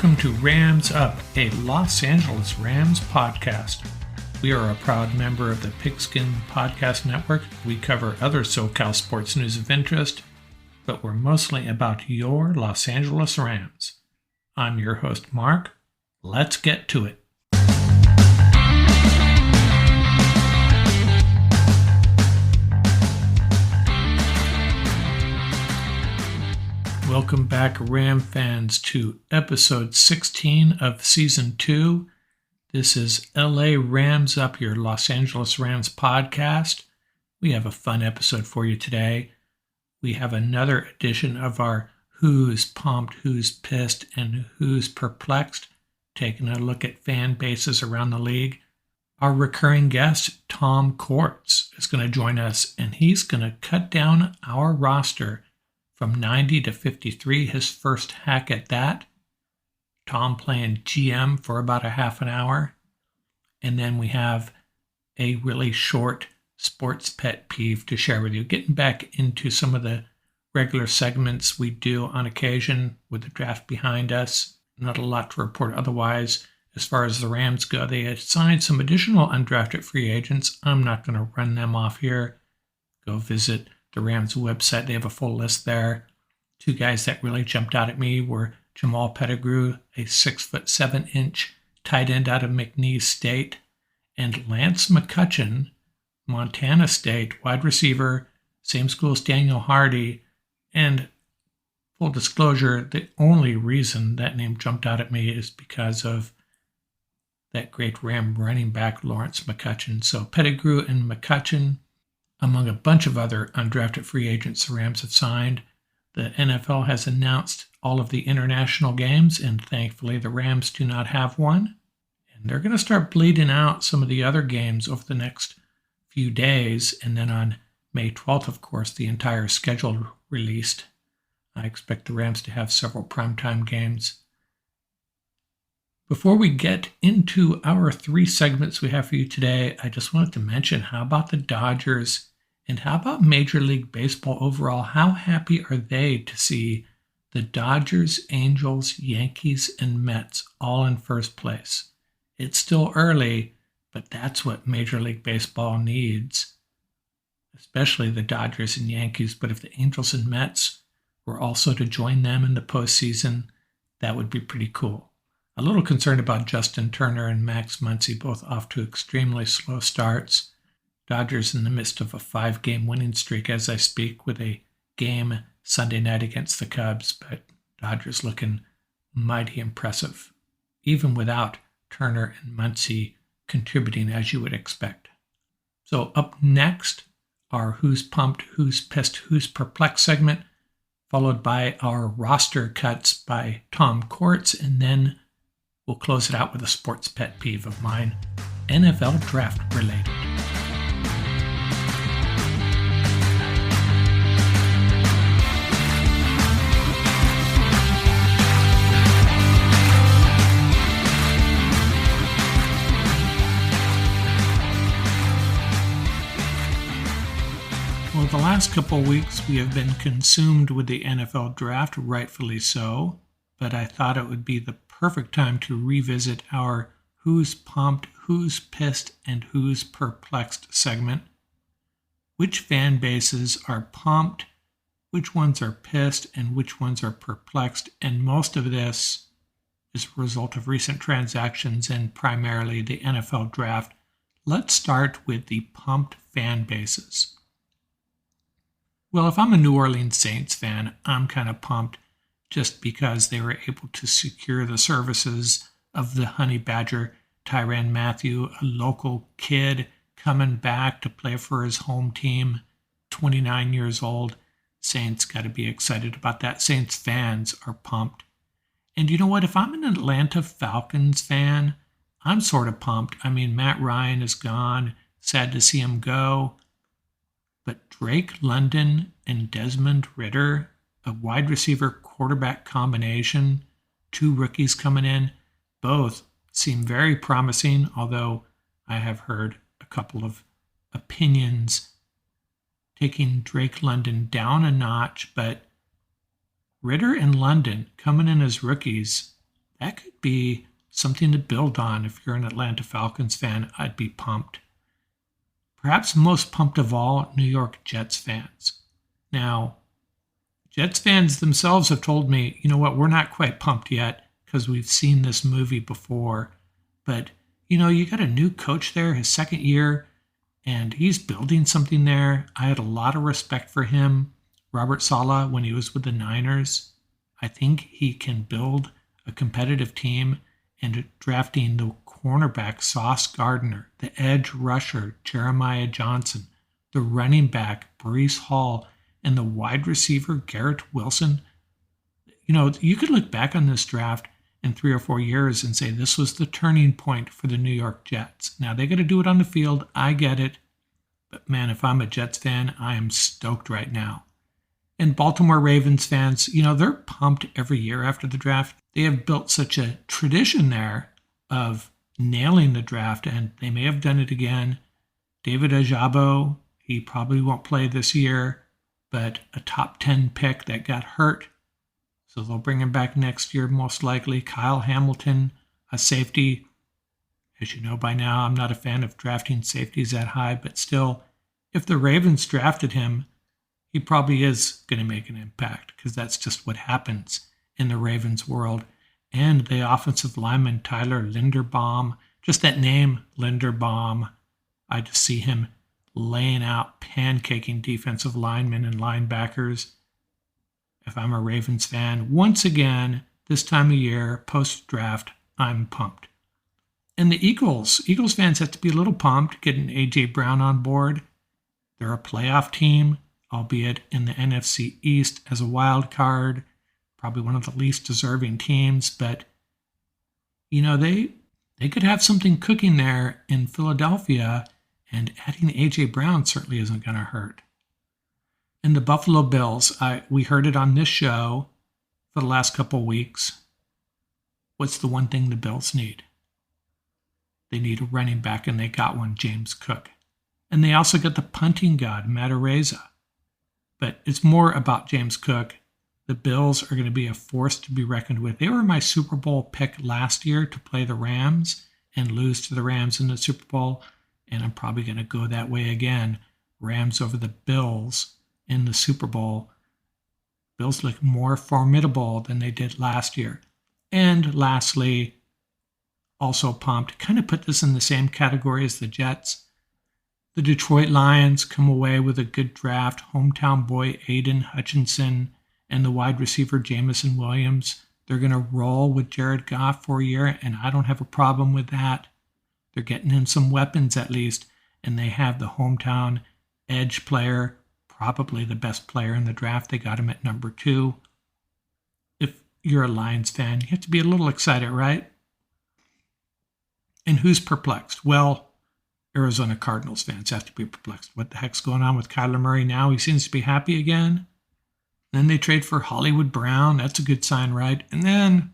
Welcome to Rams Up, a Los Angeles Rams podcast. We are a proud member of the Pigskin Podcast Network. We cover other SoCal sports news of interest, but we're mostly about your Los Angeles Rams. I'm your host, Mark. Let's get to it. Welcome back, Ram fans, to episode 16 of season 2. This is LA Rams Up, your Los Angeles Rams podcast. We have a fun episode for you today. We have another edition of our Who's Pumped, Who's Pissed, and Who's Perplexed, taking a look at fan bases around the league. Our recurring guest, Tom Courts, is going to join us, and he's going to cut down our roster from 90 to 53, his first hack at that. Tom playing GM for about a half an hour. And then we have a really short sports pet peeve to share with you. Getting back into some of the regular segments we do on occasion with the draft behind us. Not a lot to report otherwise. As far as the Rams go, they had signed some additional undrafted free agents. I'm not going to run them off here. Go visit the Rams website. They have a full list there. Two guys that really jumped out at me were Jamal Pettigrew, a 6'7" tight end out of McNeese State, and Lance McCutcheon, Montana State wide receiver, same school as Daniel Hardy. And full disclosure, the only reason that name jumped out at me is because of that great Ram running back Lawrence McCutcheon. So Pettigrew and McCutcheon, among a bunch of other undrafted free agents the Rams have signed. The NFL has announced all of the international games, and thankfully the Rams do not have one. And they're going to start bleeding out some of the other games over the next few days, and then on May 12th, of course, the entire schedule released. I expect the Rams to have several primetime games. Before we get into our 3 segments we have for you today, I just wanted to mention, how about the Dodgers? And how about Major League Baseball overall? How happy are they to see the Dodgers, Angels, Yankees, and Mets all in first place? It's still early, but that's what Major League Baseball needs, especially the Dodgers and Yankees. But if the Angels and Mets were also to join them in the postseason, that would be pretty cool. A little concerned about Justin Turner and Max Muncy, both off to extremely slow starts. Dodgers in the midst of a 5-game winning streak as I speak, with a game Sunday night against the Cubs, but Dodgers looking mighty impressive, even without Turner and Muncy contributing as you would expect. So up next, our Who's Pumped, Who's Pissed, Who's Perplexed segment, followed by our roster cuts by Tom Courts, and then we'll close it out with a sports pet peeve of mine, NFL draft related. Well, the last couple of weeks we have been consumed with the NFL draft, rightfully so, but I thought it would be the perfect time to revisit our Who's Pumped, Who's Pissed, and Who's Perplexed segment. Which fan bases are pumped, which ones are pissed, and which ones are perplexed, and most of this is a result of recent transactions and primarily the NFL draft. Let's start with the pumped fan bases. Well, if I'm a New Orleans Saints fan, I'm kind of pumped just because they were able to secure the services of the Honey Badger Tyrann Mathieu, a local kid coming back to play for his home team, 29 years old. Saints got to be excited about that. Saints fans are pumped. And you know what? If I'm an Atlanta Falcons fan, I'm sort of pumped. I mean, Matt Ryan is gone. Sad to see him go. But Drake London and Desmond Ridder, a wide receiver quarterback combination, 2 rookies coming in, both seem very promising, although I have heard a couple of opinions taking Drake London down a notch. But Ridder and London coming in as rookies, that could be something to build on. If you're an Atlanta Falcons fan, I'd be pumped. Perhaps most pumped of all, New York Jets fans. Now, Jets fans themselves have told me, you know what, we're not quite pumped yet because we've seen this movie before. But, you got a new coach there, his second year, and he's building something there. I had a lot of respect for him, Robert Saleh, when he was with the Niners. I think he can build a competitive team, and drafting the cornerback Sauce Gardner, the edge rusher Jeremiah Johnson, the running back Breece Hall, and the wide receiver Garrett Wilson. You could look back on this draft in 3 or 4 years and say this was the turning point for the New York Jets. Now, they got to do it on the field. I get it. But man, if I'm a Jets fan, I am stoked right now. And Baltimore Ravens fans, they're pumped every year after the draft. They have built such a tradition there of nailing the draft, and they may have done it again. David Ojabo, he probably won't play this year, but a top 10 pick that got hurt. So they'll bring him back next year, most likely. Kyle Hamilton, a safety. As you know by now, I'm not a fan of drafting safeties that high, but still, if the Ravens drafted him, he probably is going to make an impact because that's just what happens in the Ravens world. And the offensive lineman, Tyler Linderbaum, just that name, Linderbaum, I just see him laying out, pancaking defensive linemen and linebackers. If I'm a Ravens fan, once again, this time of year, post-draft, I'm pumped. And the Eagles fans have to be a little pumped getting A.J. Brown on board. They're a playoff team, albeit in the NFC East as a wild card, probably one of the least deserving teams, but, they could have something cooking there in Philadelphia, and adding A.J. Brown certainly isn't going to hurt. And the Buffalo Bills, we heard it on this show for the last couple of weeks. What's the one thing the Bills need? They need a running back, and they got one, James Cook. And they also got the punting god, Matt Araiza. But it's more about James Cook. The Bills are going to be a force to be reckoned with. They were my Super Bowl pick last year to play the Rams and lose to the Rams in the Super Bowl. And I'm probably going to go that way again. Rams over the Bills in the Super Bowl. Bills look more formidable than they did last year. And lastly, also pumped, kind of put this in the same category as the Jets. The Detroit Lions come away with a good draft. Hometown boy Aiden Hutchinson and the wide receiver Jamison Williams. They're going to roll with Jared Goff for a year, and I don't have a problem with that. They're getting him some weapons at least, and they have the hometown edge player, probably the best player in the draft. They got him at number 2. If you're a Lions fan, you have to be a little excited, right? And who's perplexed? Well, Arizona Cardinals fans have to be perplexed. What the heck's going on with Kyler Murray now? He seems to be happy again. Then they trade for Hollywood Brown. That's a good sign, right? And then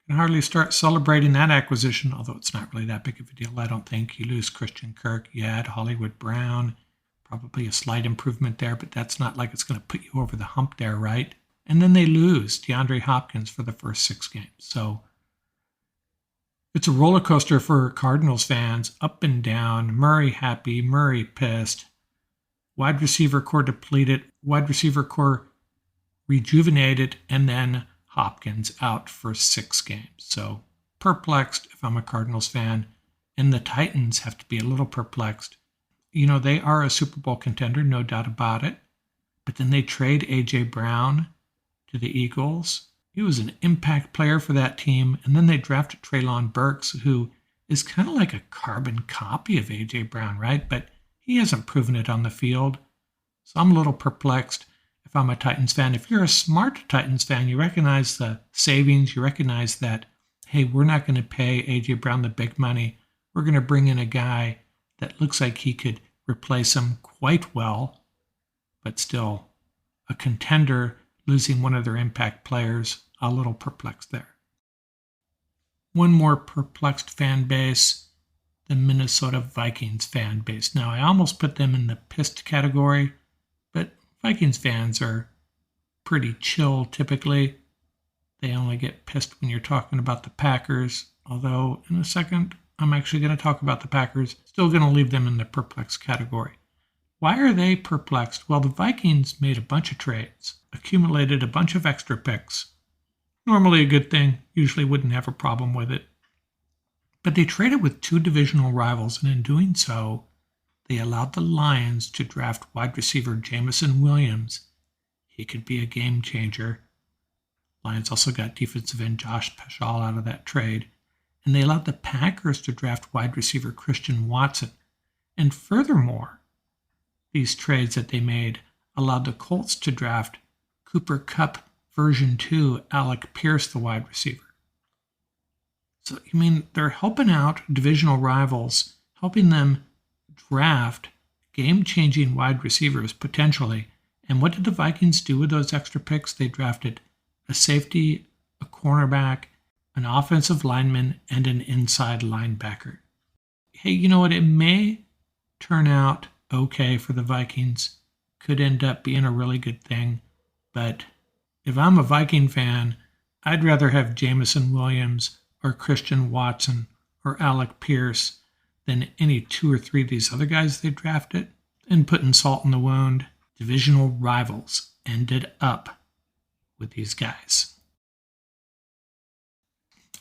can hardly start celebrating that acquisition, although it's not really that big of a deal, I don't think. You lose Christian Kirk, you add Hollywood Brown, probably a slight improvement there, but that's not like it's going to put you over the hump there, right? And then they lose DeAndre Hopkins for the first 6 games. So it's a roller coaster for Cardinals fans, up and down. Murray happy, Murray pissed. Wide receiver core depleted, wide receiver core rejuvenated, and then Hopkins out for 6 games. So perplexed if I'm a Cardinals fan. And the Titans have to be a little perplexed. They are a Super Bowl contender, no doubt about it. But then they trade A.J. Brown to the Eagles. He was an impact player for that team. And then they drafted Treylon Burks, who is kind of like a carbon copy of A.J. Brown, right? But he hasn't proven it on the field. So I'm a little perplexed if I'm a Titans fan. If you're a smart Titans fan, you recognize the savings. You recognize that, hey, we're not going to pay A.J. Brown the big money. We're going to bring in a guy that looks like he could replace him quite well, but still a contender losing one of their impact players. A little perplexed there. One more perplexed fan base, the Minnesota Vikings fan base. Now, I almost put them in the pissed category, but Vikings fans are pretty chill typically. They only get pissed when you're talking about the Packers, although in a second, I'm actually going to talk about the Packers. Still going to leave them in the perplexed category. Why are they perplexed? Well, the Vikings made a bunch of trades, accumulated a bunch of extra picks. Normally a good thing, usually wouldn't have a problem with it. But they traded with two divisional rivals, and in doing so, they allowed the Lions to draft wide receiver Jameson Williams. He could be a game changer. Lions also got defensive end Josh Paschal out of that trade. And they allowed the Packers to draft wide receiver Christian Watson. And furthermore, these trades that they made allowed the Colts to draft Cooper Kupp version 2 Alec Pierce, the wide receiver. So, they're helping out divisional rivals, helping them draft game-changing wide receivers potentially. And what did the Vikings do with those extra picks? They drafted a safety, a cornerback, an offensive lineman, and an inside linebacker. Hey, you know what? It may turn out okay for the Vikings. Could end up being a really good thing. But if I'm a Viking fan, I'd rather have Jameson Williams or Christian Watson or Alec Pierce than any two or three of these other guys they drafted. And putting salt in the wound, divisional rivals ended up with these guys.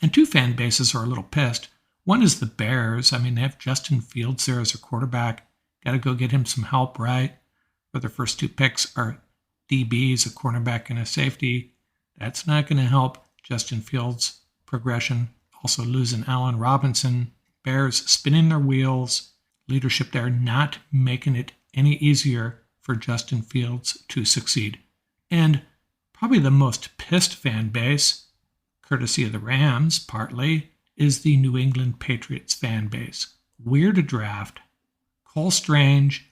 And two fan bases are a little pissed. One is the Bears. They have Justin Fields there as a quarterback. Got to go get him some help, right? Where their first two picks are DBs, a cornerback and a safety. That's not going to help Justin Fields' progression. Also losing Allen Robinson. Bears spinning their wheels. Leadership there not making it any easier for Justin Fields to succeed. And probably the most pissed fan base, courtesy of the Rams partly, is the New England Patriots fan base. Weird draft. Cole Strange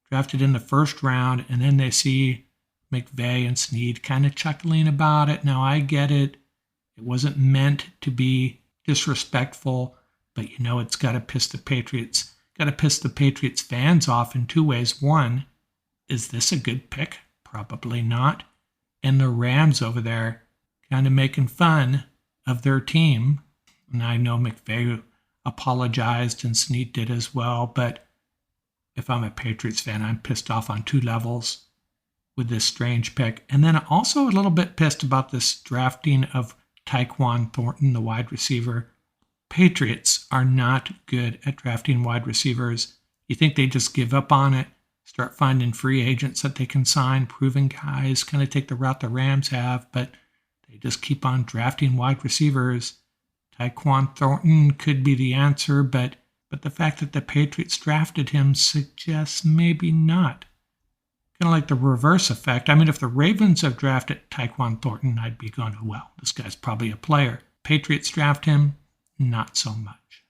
drafted in the first round, and then they see McVay and Snead kind of chuckling about it. Now, I get it. It wasn't meant to be disrespectful, but it's got to piss the Patriots. Got to piss the Patriots fans off in two ways. One, is this a good pick? Probably not. And the Rams over there kind of making fun of their team. And I know McVay apologized and Snead did as well, but if I'm a Patriots fan, I'm pissed off on two levels with this Strange pick. And then also a little bit pissed about this drafting of Tyquan Thornton, the wide receiver. Patriots are not good at drafting wide receivers. You think they just give up on it, start finding free agents that they can sign, proven guys, kind of take the route the Rams have, but they just keep on drafting wide receivers. Tyquan Thornton could be the answer, but the fact that the Patriots drafted him suggests maybe not. Kind of like the reverse effect. If the Ravens have drafted Tyquan Thornton, I'd be going, oh, well, this guy's probably a player. Patriots draft him, not so much.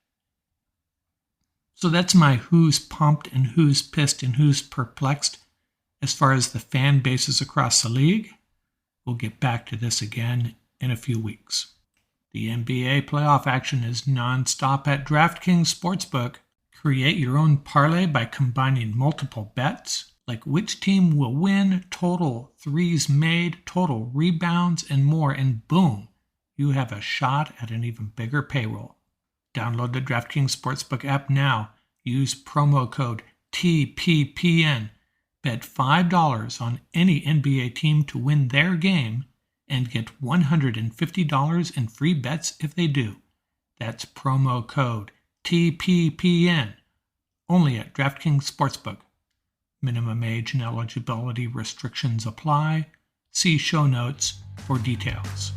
So that's my who's pumped and who's pissed and who's perplexed as far as the fan bases across the league. We'll get back to this again in a few weeks. The NBA playoff action is nonstop at DraftKings Sportsbook. Create your own parlay by combining multiple bets, like which team will win, total threes made, total rebounds, and more, and boom, you have a shot at an even bigger payroll. Download the DraftKings Sportsbook app now. Use promo code TPPN. Bet $5 on any NBA team to win their game and get $150 in free bets if they do. That's promo code TPPN. Only at DraftKings Sportsbook. Minimum age and eligibility restrictions apply. See show notes for details.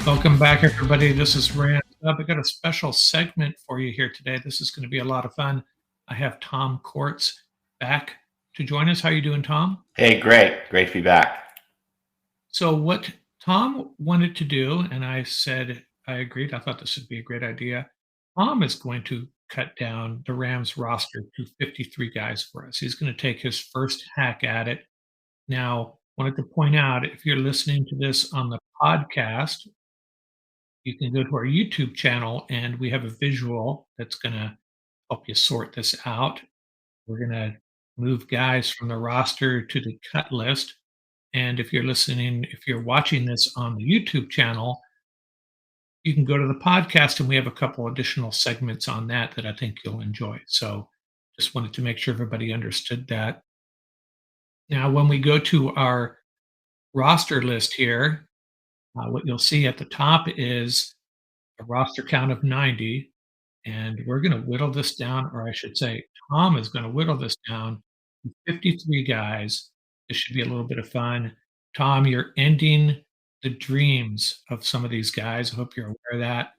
Welcome back, everybody. This is Rand. I got a special segment for you here today. This is going to be a lot of fun. I have Tom Courts back to join us. How are you doing, Tom? Hey, great. Great to be back. So what Tom wanted to do, and I said I agreed. I thought this would be a great idea. Tom is going to cut down the Rams roster to 53 guys for us. He's going to take his first hack at it. Now, wanted to point out, if you're listening to this on the podcast, you can go to our YouTube channel, and we have a visual that's gonna help you sort this out. We're gonna move guys from the roster to the cut list, and if you're watching this on the YouTube channel, you can go to the podcast, and we have a couple additional segments on that I think you'll enjoy. So, just wanted to make sure everybody understood that. Now, when we go to our roster list here, what you'll see at the top is a roster count of 90, and we're going to whittle this down, or I should say, Tom is going to whittle this down to 53 guys. This should be a little bit of fun. Tom, you're ending the dreams of some of these guys. I hope you're aware of that.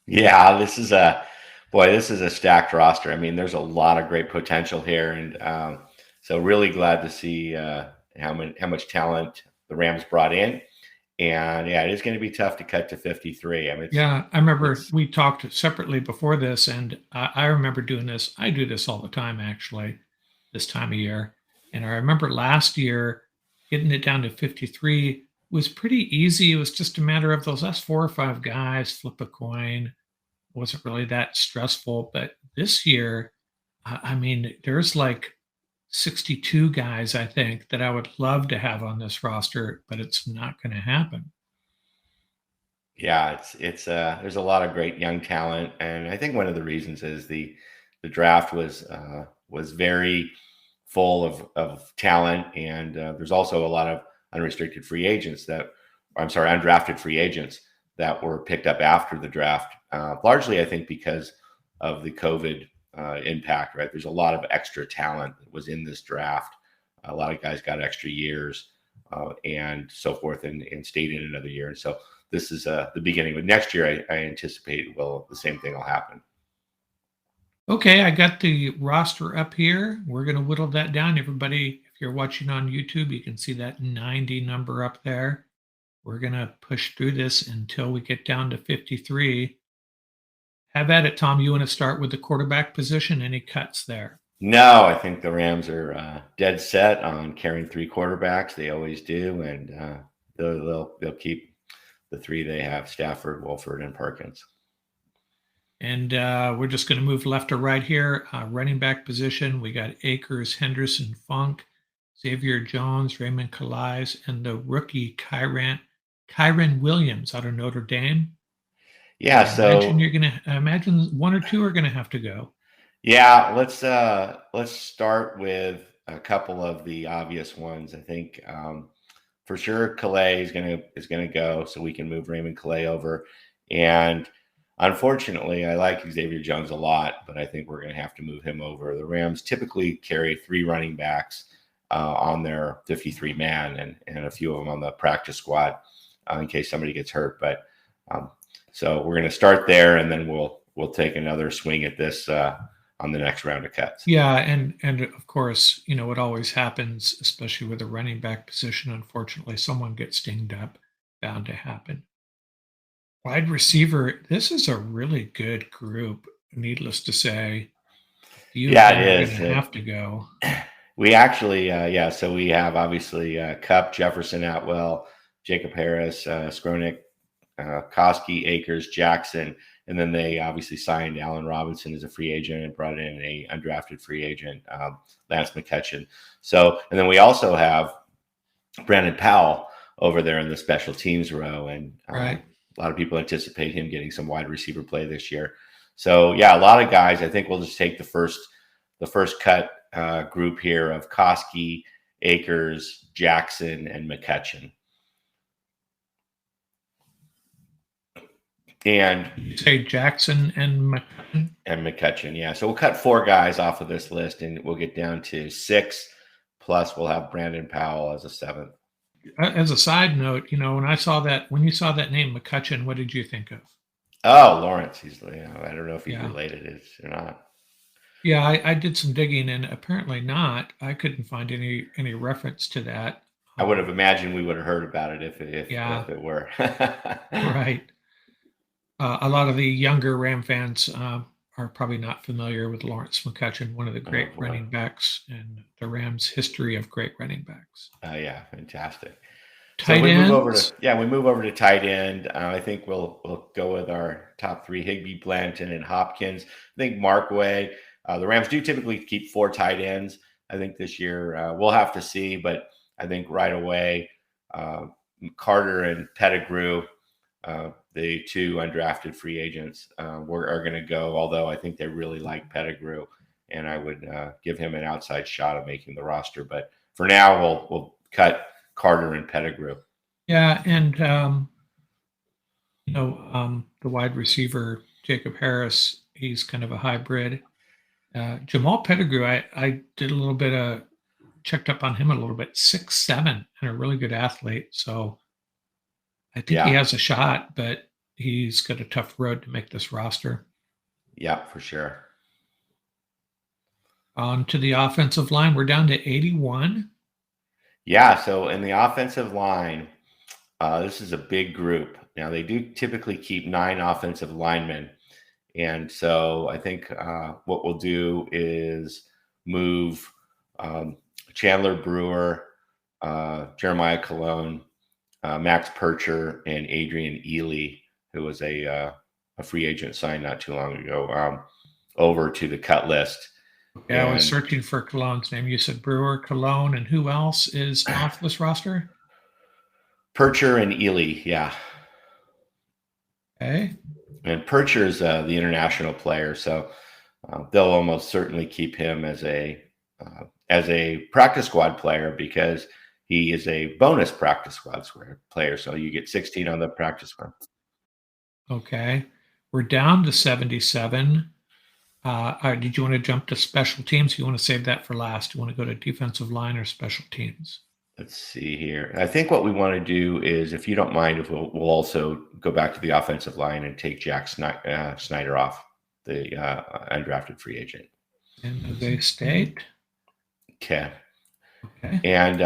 Yeah, this is a stacked roster. I mean, there's a lot of great potential here, and so really glad to see how much talent the Rams brought in. And yeah, it is going to be tough to cut to 53. I mean, Yeah, I remember we talked separately before this, and I remember doing this. I do this all the time, actually, this time of year. And I remember last year getting it down to 53 was pretty easy. It was just a matter of those last 4 or 5 guys flip a coin. It wasn't really that stressful. But this year, I mean, there's like 62 guys, I think, that I would love to have on this roster, but it's not going to happen. yeah, it's there's a lot of great young talent, and I think one of the reasons is the draft was very full of talent, and there's also a lot of unrestricted free agents that, I'm sorry, undrafted free agents that were picked up after the draft, largely I think because of the COVID impact. Right, there's a lot of extra talent that was in this draft. A lot of guys got extra years and so forth, and stayed in another year, and so this is the beginning. But next year, I anticipate the same thing will happen. Okay, I got the roster up here. We're going to whittle that down. Everybody, if you're watching on YouTube, you can see that 90 number up there. We're going to push through this until we get down to 53. Have at it, Tom. You want to start with the quarterback position? Any cuts there? No, I think the Rams are dead set on carrying 3 quarterbacks. They always do, and they'll keep the 3 they have: Stafford, Wolford, and Perkins. And we're just going to move left to right here. Running back position, we got Akers, Henderson, Funk, Xavier Jones, Raymond Calais, and the rookie Kyron Williams out of Notre Dame. Yeah, I imagine 1 or 2 are going to have to go. Yeah, let's start with a couple of the obvious ones. I think for sure Calais is gonna go, so we can move Raymond Calais over. And unfortunately, I like Xavier Jones a lot, but I think we're gonna have to move him over. The Rams typically carry 3 running backs on their 53 man, and a few of them on the practice squad in case somebody gets hurt. But so we're gonna start there, and then we'll take another swing at this on the next round of cuts. Yeah, and of course, it always happens, especially with the running back position. Unfortunately, someone gets dinged up, bound to happen. Wide receiver, this is a really good group, needless to say. You Yeah, are it going to is. have to go. We actually, so we have obviously Cup, Jefferson, Atwell, Jacob Harris, Skronik, Koski, Akers, Jackson, and then they obviously signed Allen Robinson as a free agent and brought in a undrafted free agent, Lance McCutcheon. So, and then we also have Brandon Powell over there in the special teams row, and Right. a lot of people anticipate him getting some wide receiver play this year. So, yeah, a lot of guys. I think we'll just take the first cut group here of Koski, Akers, Jackson, and McCutcheon. And You say Jackson and McCutcheon, yeah. So we'll cut 4 guys off of this list, and we'll get down to 6. Plus, we'll have Brandon Powell as a 7th. As a side note, when you saw that name McCutcheon, what did you think of? Oh, Lawrence. I don't know if he's related or not. Yeah, I did some digging, and apparently not. I couldn't find any reference to that. I would have imagined we would have heard about it if it were. Right. A lot of the younger Ram fans are probably not familiar with Lawrence McCutcheon, one of the great boy. running backs in the Rams' history of great running backs. Yeah, fantastic. So Tight ends. we move over to tight end. I think we'll go with our top three: Higbee, Blanton, and Hopkins. I think Markway. The Rams do typically keep 4 tight ends. I think this year we'll have to see, but I think right away Carter and Pettigrew, the 2 undrafted free agents, are going to go. Although I think they really like Pettigrew, and I would give him an outside shot of making the roster. But for now, we'll cut Carter and Pettigrew. Yeah, and the wide receiver Jacob Harris, he's kind of a hybrid. Jamal Pettigrew, I did a little bit of checked up on him a little bit. 6'7" and a really good athlete. So I think he has a shot, but he's got a tough road to make this roster. Yeah, for sure. On to the offensive line, we're down to 81. Yeah, so in the offensive line, this is a big group. Now, they do typically keep 9 offensive linemen. And so I think what we'll do is move Chandler Brewer, Jeremiah Colon, Max Percher, and Adrian Ely, who was a free agent signed not too long ago, over to the cut list. Yeah, I was searching for Colon's name. You said Brewer, Colon, and who else is off this roster? Percher and Ely, yeah. Okay. And Percher is the international player, so they'll almost certainly keep him as a practice squad player because he is a bonus practice squad player. So you get 16 on the practice squad. Okay. We're down to 77. Did you want to jump to special teams? You want to save that for last? You want to go to defensive line or special teams? Let's see here. I think what we want to do is, if you don't mind, if we'll also go back to the offensive line and take Jack Snyder off, the undrafted free agent. San Jose State. Okay. And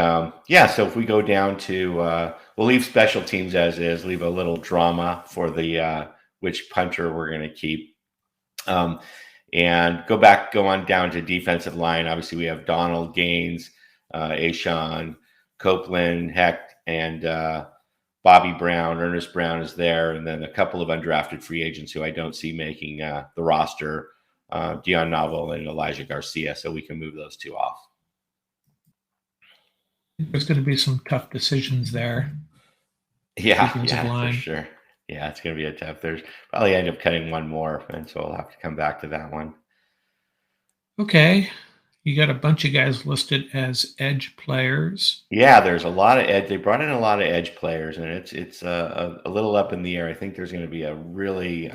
so if we go down to, we'll leave special teams as is, leave a little drama for the which punter we're going to keep. And go on down to defensive line. Obviously, we have Donald, Gaines, Ashawn, Copeland, Hecht, and Bobby Brown. Ernest Brown is there. And then a couple of undrafted free agents who I don't see making the roster, Dion Novel and Elijah Garcia. So we can move those 2 off. There's going to be some tough decisions there. Yeah, for sure. Yeah, it's going to be a tough. There's probably end up cutting one more, and so we'll have to come back to that one. Okay. You got a bunch of guys listed as edge players. Yeah, there's a lot of edge. They brought in a lot of edge players, and it's a little up in the air. I think there's going to be a really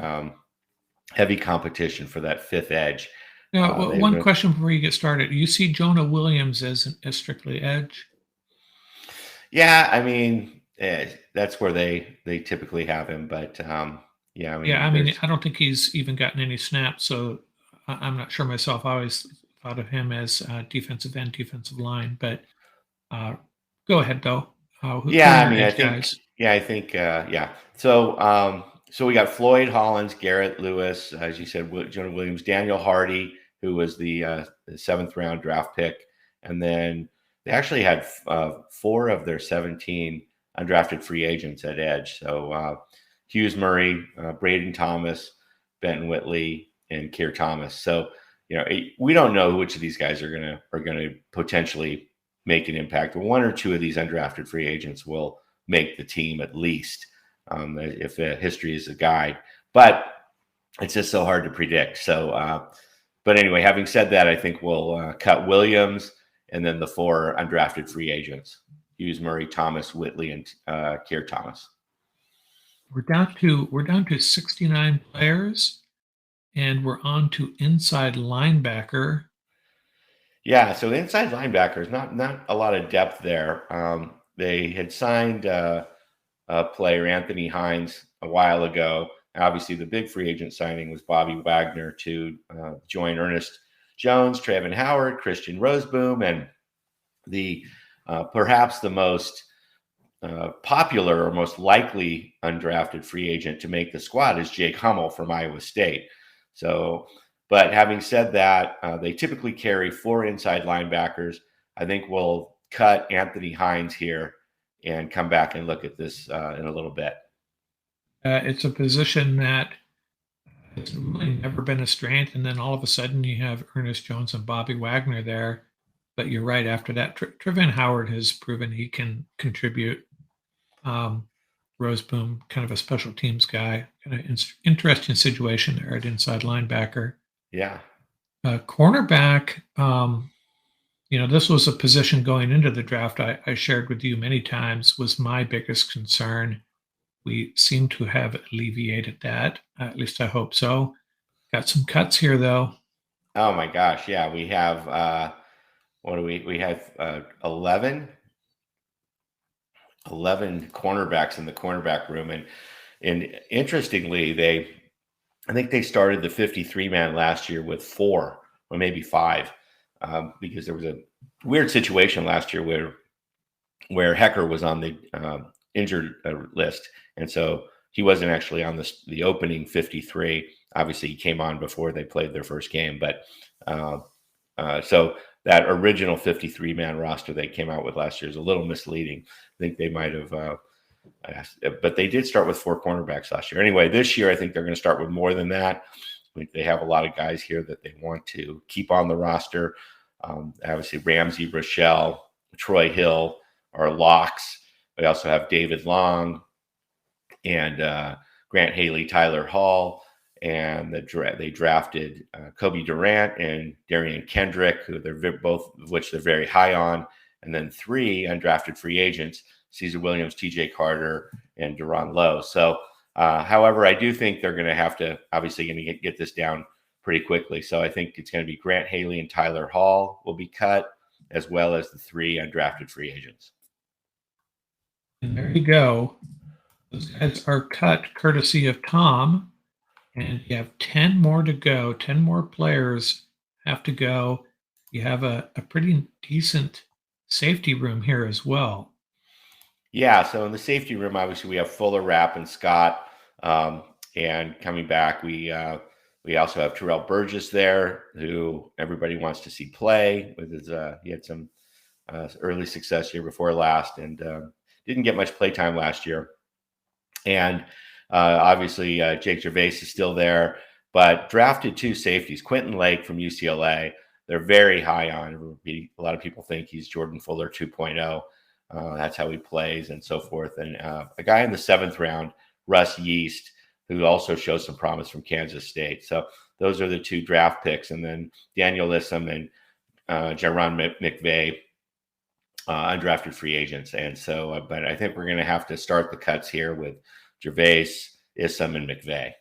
heavy competition for that 5th edge. Now, one question before you get started. You see Jonah Williams as strictly edge? Yeah, I mean, that's where they typically have him. But I don't think he's even gotten any snaps, so I'm not sure myself. I always thought of him as defensive end, defensive line. But go ahead, though. I think. So we got Floyd Hollins, Garrett Lewis, as you said, Jonah Williams, Daniel Hardy, who was the 7th round draft pick, and then they actually had 4 of their 17 undrafted free agents at edge. So Hughes Murray, Braden Thomas, Benton Whitley, and Keir Thomas. So we don't know which of these guys are gonna potentially make an impact. 1 or 2 of these undrafted free agents will make the team at least, if history is a guide. But it's just so hard to predict. So, but anyway, having said that, I think we'll cut Williams and then the 4 undrafted free agents: Hughes, Murray, Thomas, Whitley, and Keir Thomas. We're down to 69 players, and we're on to inside linebacker. Yeah, so inside linebackers, not a lot of depth there. They had signed a player, Anthony Hines, a while ago. Obviously, the big free agent signing was Bobby Wagner to join Ernest Jones, Trayvon Howard, Christian Roseboom, and the perhaps the most popular or most likely undrafted free agent to make the squad is Jake Hummel from Iowa State. So But having said that, they typically carry 4 inside linebackers. I think we'll cut Anthony Hines here and come back and look at this in a little bit. It's a position that has really never been a strength, and then all of a sudden you have Ernest Jones and Bobby Wagner there. But you're right. After that, Trevin Howard has proven he can contribute. Roseboom, kind of a special teams guy, kind of interesting situation there at inside linebacker. Yeah. Cornerback, this was a position going into the draft I shared with you many times was my biggest concern. We seem to have alleviated that. At least I hope so. Got some cuts here, though. Oh, my gosh. Yeah, we have, what do we have 11 cornerbacks in the cornerback room. And interestingly, I think they started the 53-man last year with 4 or maybe 5, because there was a weird situation last year where Hecker was on the injured list, and so he wasn't actually on the opening 53. Obviously, he came on before they played their first game, but so that original 53-man roster they came out with last year is a little misleading. I think they might have. But they did start with 4 cornerbacks last year. Anyway, this year I think they're going to start with more than that. I think they have a lot of guys here that they want to keep on the roster. Obviously, Ramsey, Rochelle, Troy Hill are locks. We also have David Long and Grant Haley, Tyler Hall, and they drafted Kobe Durant and Darion Kendrick, who they're both of which they're very high on, and then 3 undrafted free agents: Caesar Williams, TJ Carter, and Deron Lowe. So, however, I do think they're going to have to obviously going to get this down pretty quickly. So I think it's going to be Grant Haley and Tyler Hall will be cut, as well as the 3 undrafted free agents. And there you go. Those guys are cut courtesy of Tom. And you have 10 more to go. 10 more players have to go. You have a pretty decent safety room here as well. Yeah, so in the safety room, obviously, we have Fuller, Rapp, and Scott. And coming back, we also have Terrell Burgess there, who everybody wants to see play. With his, he had some early success year before last, and didn't get much play time last year. And obviously, Jake Gervais is still there, but drafted 2 safeties. Quentin Lake from UCLA, they're very high on. A lot of people think he's Jordan Fuller 2.0. That's how he plays and so forth. And a guy in the 7th round, Russ Yeast, who also shows some promise from Kansas State. So those are the 2 draft picks. And then Daniel Issam and Jaron McVay, undrafted free agents. And so, but I think we're going to have to start the cuts here with Gervais, Issam, and McVay.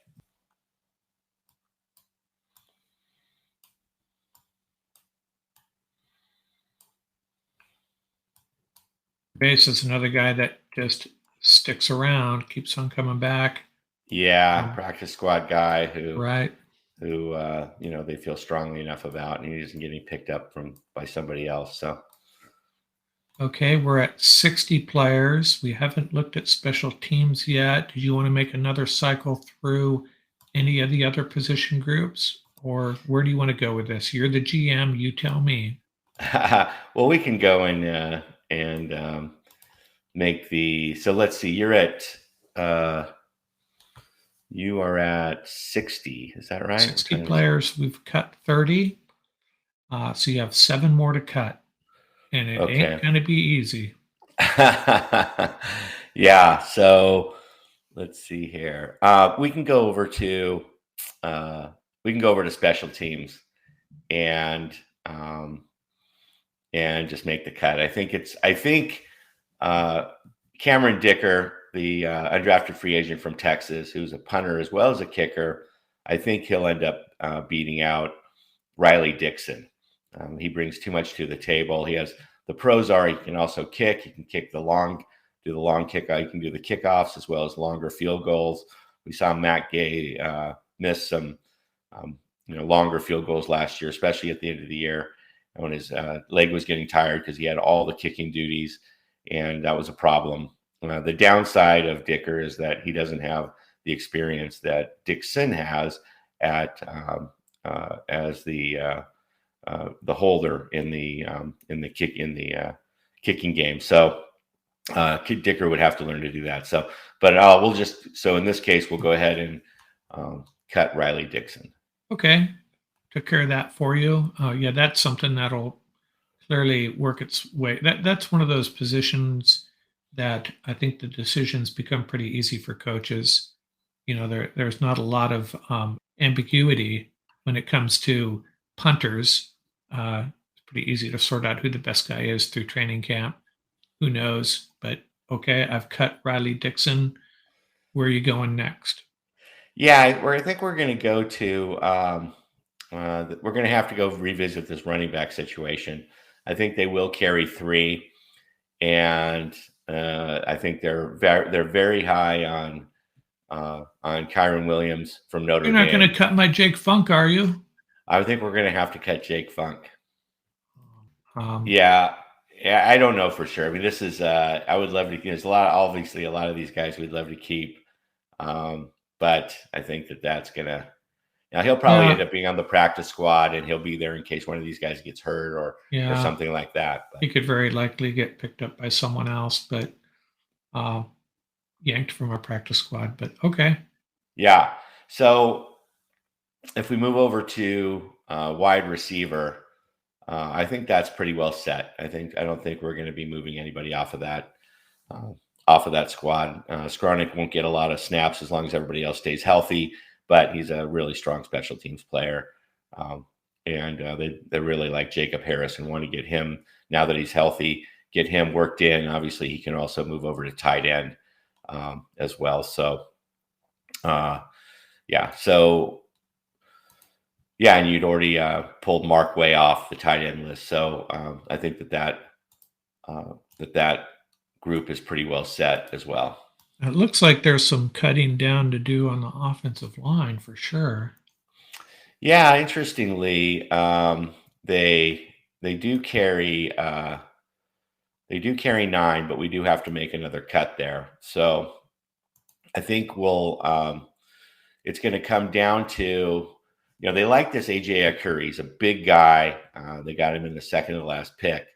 Base is another guy that just sticks around, keeps on coming back. Yeah, practice squad guy who they feel strongly enough about, and he isn't getting picked up by somebody else. So, okay, we're at 60 players. We haven't looked at special teams yet. Did you want to make another cycle through any of the other position groups, or where do you want to go with this? You're the GM. You tell me. Well, we can go and make the. So let's see. You are at 60. Is that right? 60 players. We've cut 30. So you have 7 more to cut. And it ain't going to be easy. Yeah. So let's see here. We can go over to special teams and just make the cut. I think Cameron Dicker, the undrafted free agent from Texas, who's a punter as well as a kicker, I think he'll end up beating out Riley Dixon. He brings too much to the table. He has the pros are he can also kick. He can kick do the long kick. He can do the kickoffs as well as longer field goals. We saw Matt Gay miss some longer field goals last year, especially at the end of the year when his leg was getting tired because he had all the kicking duties, and that was a problem. The downside of Dicker is that he doesn't have the experience that Dixon has at as the holder in the kicking game. So Kid Dicker would have to learn to do that. So, but so in this case, we'll go ahead and cut Riley Dixon. Okay. Took care of that for you. Yeah, that's something that'll clearly work its way. That's one of those positions that I think the decisions become pretty easy for coaches. There's not a lot of ambiguity when it comes to punters. It's pretty easy to sort out who the best guy is through training camp. Who knows? But okay, I've cut Riley Dixon. Where are you going next? Yeah, I think we're going to go to. We're going to have to go revisit this running back situation. I think they will carry 3, and I think they're very high on Kyron Williams from Notre Dame. You're not going to cut my Jake Funk, are you? I think we're going to have to cut Jake Funk. Yeah. Yeah, I don't know for sure. I mean, this is I would love to. There's obviously a lot of these guys we'd love to keep, but I think that's gonna. He'll probably end up being on the practice squad, and he'll be there in case one of these guys gets hurt or something like that. But he could very likely get picked up by someone else, but yanked from our practice squad. But okay. Yeah. So if we move over to wide receiver. I think that's pretty well set. I don't think we're going to be moving anybody off of that squad. Skronik won't get a lot of snaps as long as everybody else stays healthy, but he's a really strong special teams player. And they really like Jacob Harris and want to get him, now that he's healthy, get him worked in. Obviously, he can also move over to tight end as well. So, yeah. So, yeah, and you'd already pulled Mark Way off the tight end list. So I think that group is pretty well set as well. It looks like there's some cutting down to do on the offensive line for sure. Yeah, interestingly, they do carry 9, but we do have to make another cut there. So I think it's going to come down to. They like this AJ Curry. He's a big guy. They got him in the second to last pick.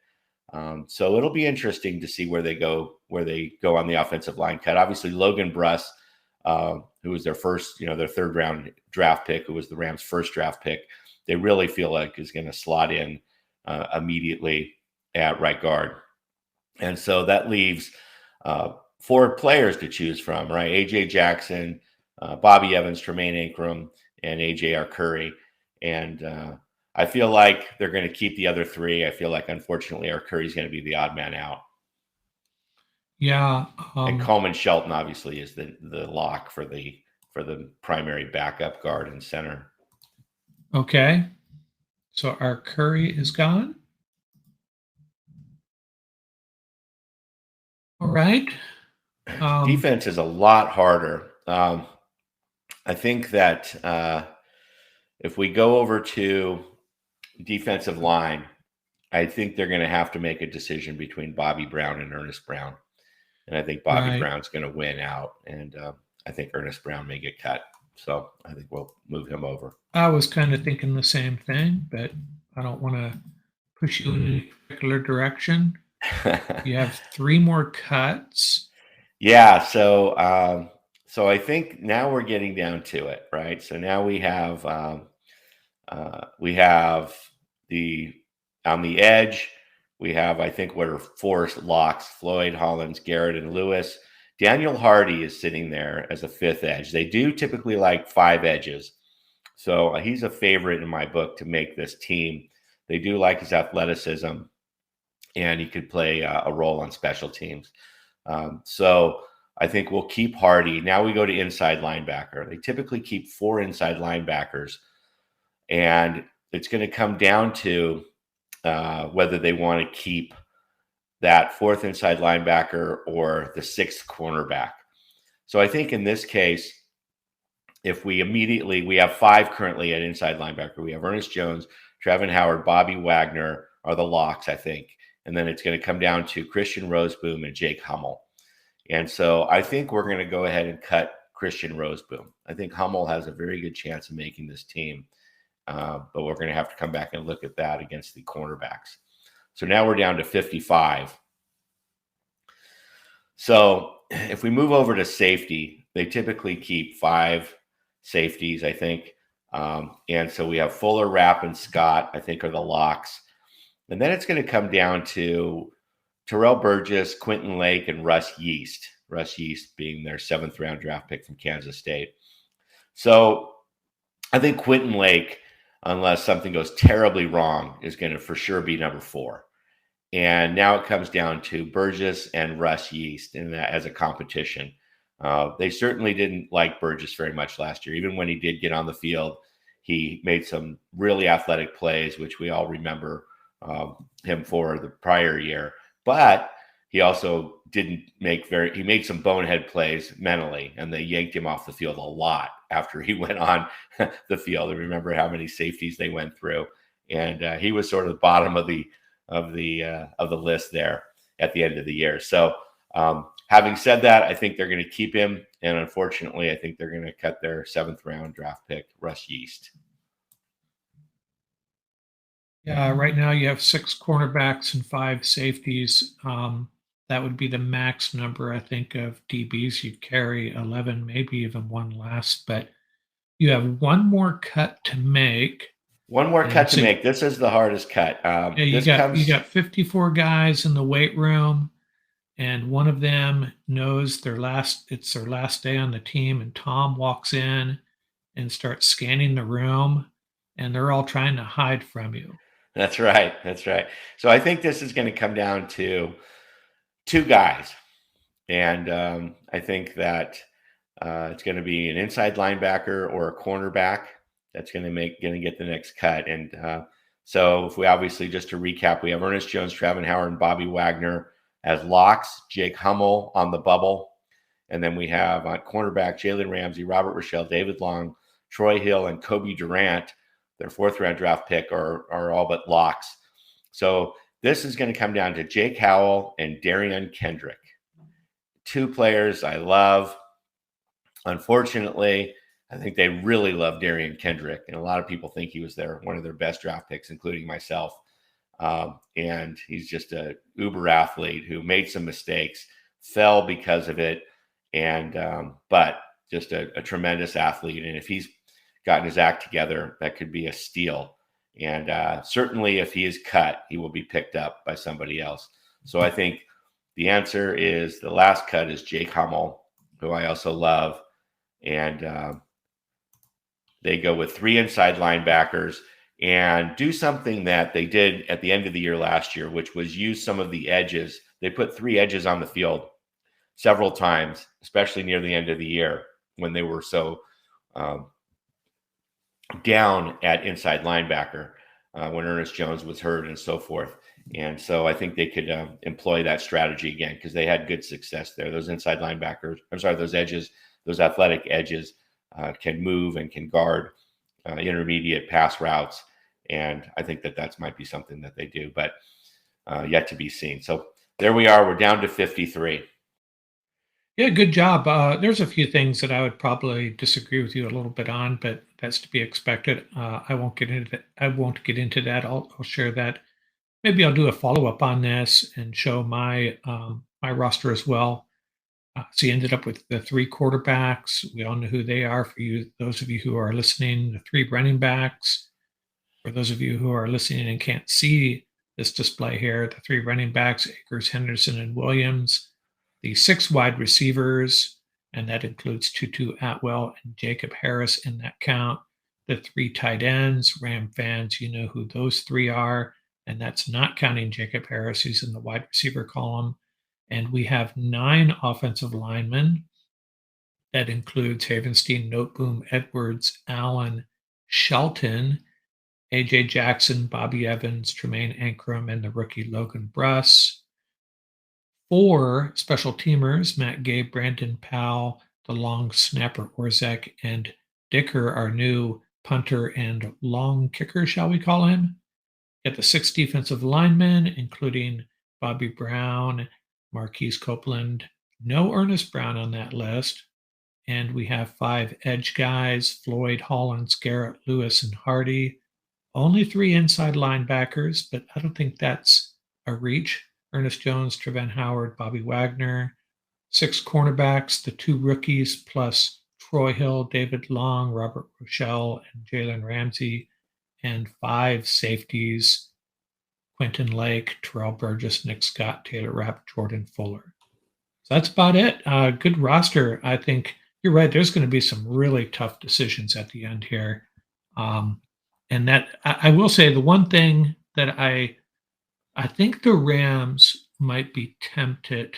So it'll be interesting to see where they go on the offensive line cut. Obviously, Logan Bruss, who was their first, their 3rd round draft pick, who was the Rams' first draft pick, they really feel like is going to slot in immediately at right guard. And so that leaves 4 players to choose from, right? AJ Jackson, Bobby Evans, Tremaine Ankrum, and AJ Curry. And I feel like they're going to keep the other 3. I feel like, unfortunately, Curry is going to be the odd man out. Yeah. And Coleman Shelton, obviously, is the lock for the primary backup guard and center. Okay. So our Curry is gone. All right. Defense is a lot harder. I think that if we go over to defensive line, I think they're going to have to make a decision between Bobby Brown and Ernest Brown. And I think Bobby Brown's going to win out. And I think Ernest Brown may get cut. So I think we'll move him over. I was kind of thinking the same thing, but I don't want to push you in any particular direction. You have 3 more cuts. Yeah. So I think now we're getting down to it, right? So now we have on the edge, we have, I think, what are 4 locks: Floyd, Hollins, Garrett, and Lewis. Daniel Hardy is sitting there as a 5th edge. They do typically like 5 edges. So he's a favorite in my book to make this team. They do like his athleticism, and he could play a role on special teams. So I think we'll keep Hardy. Now we go to inside linebacker. They typically keep 4 inside linebackers, and it's going to come down to whether they want to keep that 4th inside linebacker or the 6th cornerback. So I think in this case, if we have 5 currently at inside linebacker. We have Ernest Jones, Trevin Howard, Bobby Wagner are the locks, I think. And then it's going to come down to Christian Roseboom and Jake Hummel. And so I think we're going to go ahead and cut Christian Roseboom. I think Hummel has a very good chance of making this team. but we're going to have to come back and look at that against the cornerbacks. So now we're down to 55. So if we move over to safety, they typically keep 5 safeties, I think. And so we have Fuller, Rapp, and Scott, I think, are the locks. And then it's going to come down to Terrell Burgess, Quentin Lake, and Russ Yeast. Russ Yeast being their 7th round draft pick from Kansas State. So I think Quentin Lake, unless something goes terribly wrong, is going to for sure be number 4. And now it comes down to Burgess and Russ Yeast in that as a competition. They certainly didn't like Burgess very much last year. Even when he did get on the field, he made some really athletic plays, which we all remember him for the prior year. But he also he made some bonehead plays mentally, and they yanked him off the field a lot after he went on the field. I remember how many safeties they went through, and he was sort of the bottom of the list there at the end of the year. So having said that, I think they're going to keep him, and unfortunately, I think they're going to cut their 7th round draft pick, Russ Yeast. Yeah, right now you have 6 cornerbacks and 5 safeties. That would be the max number, I think, of DBs. You'd carry 11, maybe even one last, but you have one more cut to make. One more cut to make. This is the hardest cut. You got 54 guys in the weight room, and one of them knows it's their last day on the team, and Tom walks in and starts scanning the room, and they're all trying to hide from you. That's right. So I think this is going to come down to 2 guys, and I think that it's going to be an inside linebacker or a cornerback that's going to get the next cut. And so if we obviously, just to recap, we have Ernest Jones, Travin Howard, and Bobby Wagner as locks, Jake Hummel on the bubble. And then we have on cornerback, Jalen Ramsey, Robert Rochelle, David Long, Troy Hill, and Kobe Durant. Their 4th round draft pick are all but locks. So this is going to come down to Jake Howell and Darion Kendrick. 2 players I love. Unfortunately, I think they really love Darion Kendrick, and a lot of people think he was one of their best draft picks, including myself. And he's just a uber athlete who made some mistakes, fell because of it, and but just a tremendous athlete. And if he's gotten his act together, that could be a steal. And certainly if he is cut, he will be picked up by somebody else. So I think the answer is the last cut is Jake Hummel, who I also love. And they go with 3 inside linebackers and do something that they did at the end of the year last year, which was use some of the edges. They put 3 edges on the field several times, especially near the end of the year when they were so down at inside linebacker when Ernest Jones was hurt and so forth. And so I think they could employ that strategy again because they had good success there. Those inside linebackers, those edges, those athletic edges can move and can guard intermediate pass routes. And I think that might be something that they do, but yet to be seen. So there we are. We're down to 53. Yeah, good job. There's a few things that I would probably disagree with you a little bit on, but that's to be expected. I won't get into that. I'll share that. Maybe I'll do a follow-up on this and show my my roster as well. So you ended up with the 3 quarterbacks. We all know who they are. For you, those of you who are listening, the 3 running backs. For those of you who are listening and can't see this display here, the 3 running backs, Akers, Henderson, and Williams. The 6 wide receivers, and that includes Tutu Atwell and Jacob Harris in that count. The 3 tight ends, Ram fans, you know who those 3 are, and that's not counting Jacob Harris, who's in the wide receiver column. And we have 9 offensive linemen. That includes Havenstein, Noteboom, Edwards, Allen, Shelton, A.J. Jackson, Bobby Evans, Tremaine Ankrum, and the rookie Logan Bruss. 4 special teamers, Matt Gay, Brandon Powell, the long snapper Orzek, and Dicker, our new punter and long kicker, shall we call him. Got the 6 defensive linemen, including Bobby Brown, Marquise Copeland, no Ernest Brown on that list, And we have 5 edge guys: Floyd, Hollins, Garrett, Lewis, and Hardy. Only 3 inside linebackers, but I don't think that's a reach. Ernest Jones, Trevin Howard, Bobby Wagner. 6 cornerbacks, the 2 rookies plus Troy Hill, David Long, Robert Rochelle, and Jalen Ramsey. And 5 safeties: Quentin Lake, Terrell Burgess, Nick Scott, Taylor Rapp, Jordan Fuller. So that's about it. Good roster. I think you're right. There's going to be some really tough decisions at the end here. And that I will say the one thing that I think the Rams might be tempted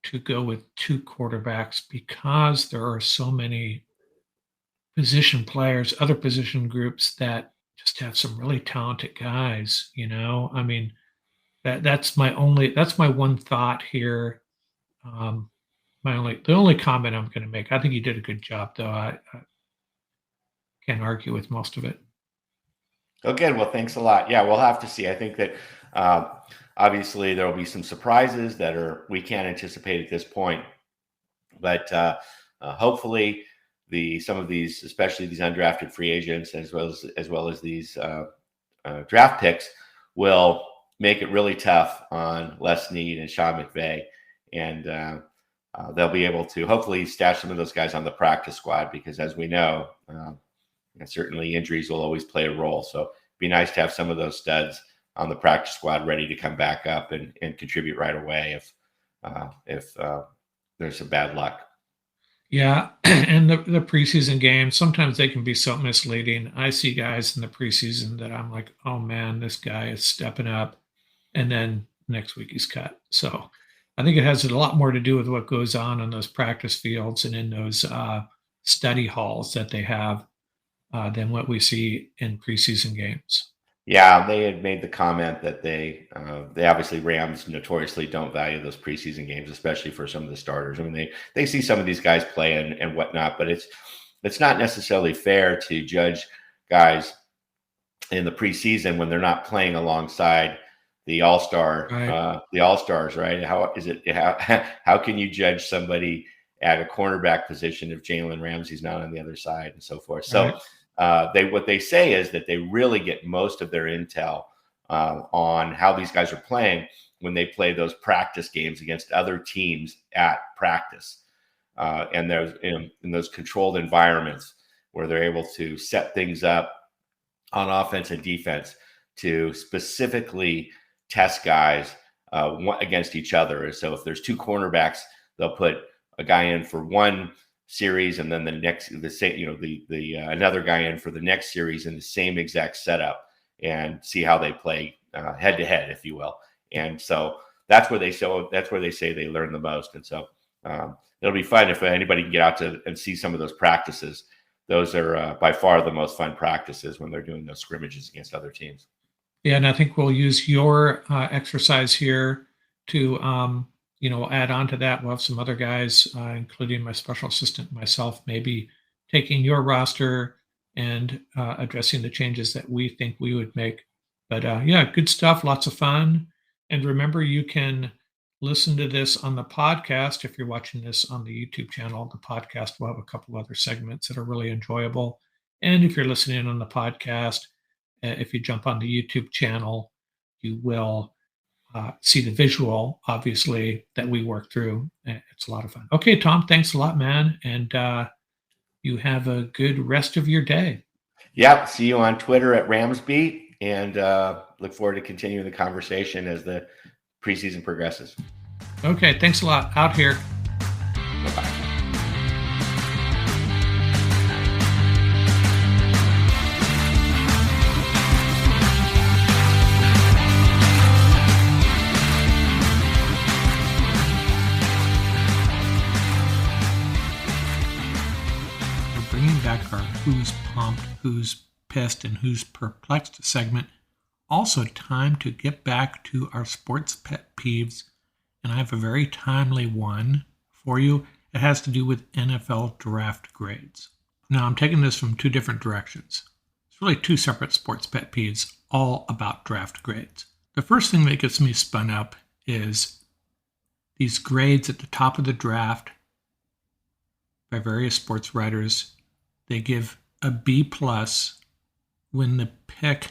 to go with 2 quarterbacks because there are so many position players, other position groups that just have some really talented guys. I mean, that's my one thought here. The only comment I'm going to make. I think you did a good job, though. I can't argue with most of it. Okay, well, thanks a lot. Yeah, we'll have to see. I think that obviously there will be some surprises that we can't anticipate at this point, but hopefully some of these, especially these undrafted free agents, as well as these draft picks, will make it really tough on Les Snead and Sean McVay, and they'll be able to hopefully stash some of those guys on the practice squad because, as we know, certainly injuries will always play a role. So it'd be nice to have some of those studs on the practice squad ready to come back up and contribute right away if there's some bad luck. Yeah, and the preseason games, sometimes they can be so misleading. I see guys in the preseason that I'm like, oh man, this guy is stepping up, and then next week he's cut. So I think it has a lot more to do with what goes on those practice fields and in those study halls that they have than what we see in preseason games. Yeah, they had made the comment that they obviously, Rams notoriously don't value those preseason games, especially for some of the starters. I mean, they see some of these guys play and whatnot, but it's not necessarily fair to judge guys in the preseason when they're not playing alongside the all-stars, right? How can you judge somebody at a cornerback position if Jalen Ramsey's not on the other side and so forth? So. Right. What they say is that they really get most of their intel on how these guys are playing when they play those practice games against other teams at practice, and there's in those controlled environments where they're able to set things up on offense and defense to specifically test guys against each other. So if there's 2 cornerbacks, they'll put a guy in for one series and then another guy in for the next series in the same exact setup and see how they play head to head, if you will. And so that's where they say they learn the most. And so it'll be fun if anybody can get out and see some of those practices. Those are by far the most fun practices when they're doing those scrimmages against other teams. Yeah, and I think we'll use your exercise here to add on to that. We'll have some other guys, including my special assistant, myself, maybe taking your roster and addressing the changes that we think we would make. But yeah, good stuff, lots of fun. And remember, you can listen to this on the podcast. If you're watching this on the YouTube channel, the podcast will have a couple other segments that are really enjoyable. And if you're listening on the podcast, if you jump on the YouTube channel, you will see the visual, obviously, that we work through. It's a lot of fun. Okay, Tom, thanks a lot, man. And you have a good rest of your day. Yep. See you on Twitter at Ramsbeat, and look forward to continuing the conversation as the preseason progresses. Okay, thanks a lot. Out here. Bye-bye. Back our Who's Pumped, Who's Pissed, and Who's Perplexed segment. Also time to get back to our sports pet peeves, and I have a very timely one for you. It has to do with NFL draft grades. Now, I'm taking this from 2 different directions. It's really 2 separate sports pet peeves, all about draft grades. The first thing that gets me spun up is these grades at the top of the draft by various sports writers. They give a B+ when the pick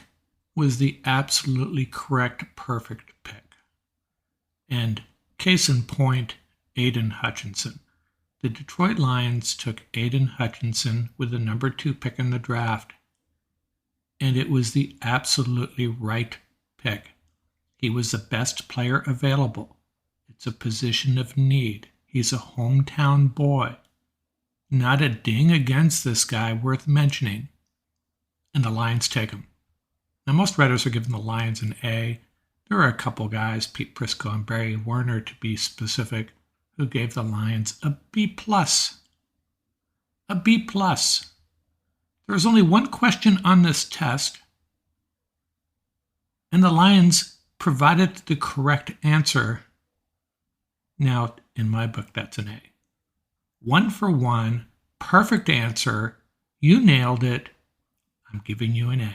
was the absolutely correct, perfect pick. And case in point, Aiden Hutchinson. The Detroit Lions took Aiden Hutchinson with the number 2 pick in the draft, and it was the absolutely right pick. He was the best player available. It's a position of need. He's a hometown boy. Not a ding against this guy worth mentioning. And the Lions take him. Now, most writers are giving the Lions an A. There are a couple guys, Pete Prisco and Barry Werner to be specific, who gave the Lions a B+. A B+. There was only one question on this test, and the Lions provided the correct answer. Now, in my book, that's an A. 1 for 1, perfect answer. You nailed it. I'm giving you an A,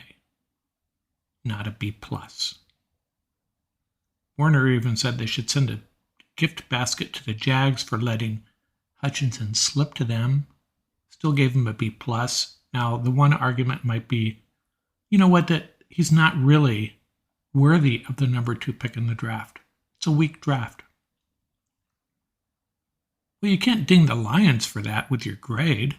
not a B+. Werner even said they should send a gift basket to the Jags for letting Hutchinson slip to them. Still gave him a B+. Now, the one argument might be, you know what, that he's not really worthy of the number 2 pick in the draft. It's a weak draft. Well, you can't ding the Lions for that with your grade.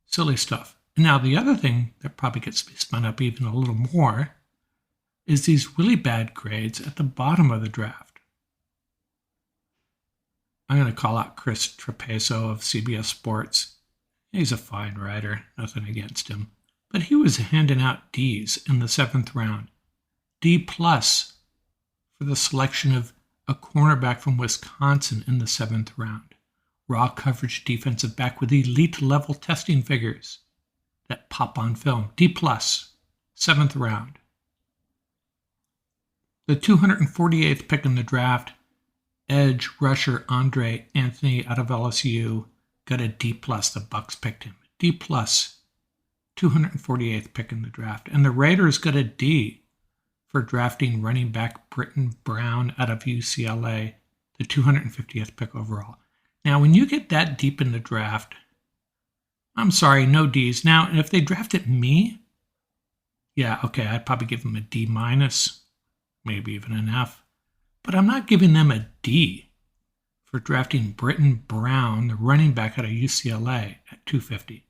Silly stuff. And now the other thing that probably gets spun up even a little more is these really bad grades at the bottom of the draft. I'm going to call out Chris Trapezo of CBS Sports. He's a fine writer, nothing against him. But he was handing out Ds in the 7th round. D+ for the selection of a cornerback from Wisconsin in the 7th round. Raw coverage defensive back with elite level testing figures that pop on film. D+, 7th round. The 248th pick in the draft, edge rusher Andre Anthony out of LSU got a D+. The Bucs picked him. D+, 248th pick in the draft. And the Raiders got a D for drafting running back Britton Brown out of UCLA, the 250th pick overall. Now, when you get that deep in the draft, I'm sorry, no Ds. Now, if they drafted me, yeah, okay, I'd probably give them a D-, maybe even an F. But I'm not giving them a D for drafting Britton Brown, the running back out of UCLA, at 250.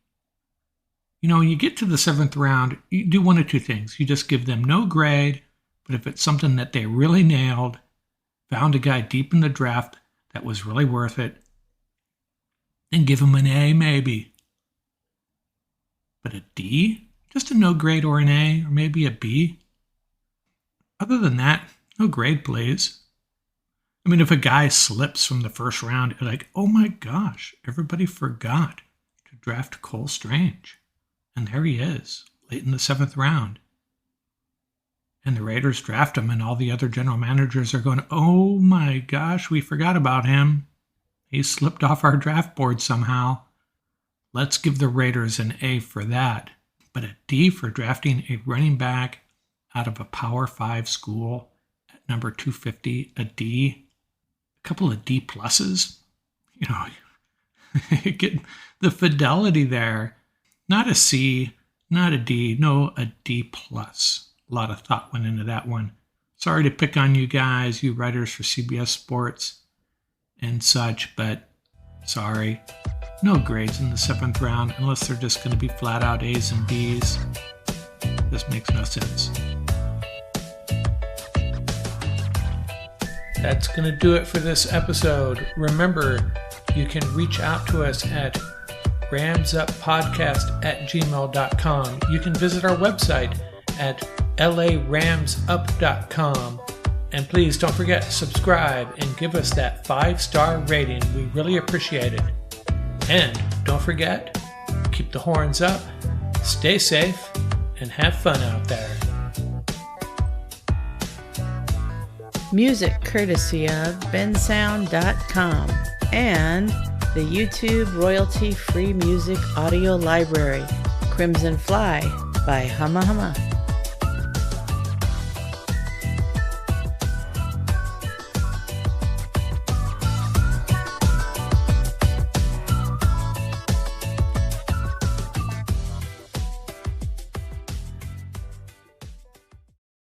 You know, you get to the 7th round, you do one of two things. You just give them no grade, but if it's something that they really nailed, found a guy deep in the draft that was really worth it, then give them an A maybe. But a D? Just a no grade or an A, or maybe a B? Other than that, no grade, please. I mean, if a guy slips from the 1st round, you're like, oh my gosh, everybody forgot to draft Cole Strange. And there he is, late in the 7th round. And the Raiders draft him, and all the other general managers are going, oh my gosh, we forgot about him. He slipped off our draft board somehow. Let's give the Raiders an A for that. But a D for drafting a running back out of a Power 5 school at number 250, a D. A couple of D+. You know, get the fidelity there. Not a C, not a D, no, a D+. A lot of thought went into that one. Sorry to pick on you guys, you writers for CBS Sports and such, but sorry. No grades in the 7th round unless they're just going to be flat out A's and B's. This makes no sense. That's going to do it for this episode. Remember, you can reach out to us at ramsuppodcast@gmail.com. You can visit our website at laramsup.com. And please don't forget to subscribe and give us that 5-star rating. We really appreciate it. And don't forget, keep the horns up, stay safe, and have fun out there. Music courtesy of bensound.com and the YouTube royalty-free music audio library, Crimson Fly by Humma Humma.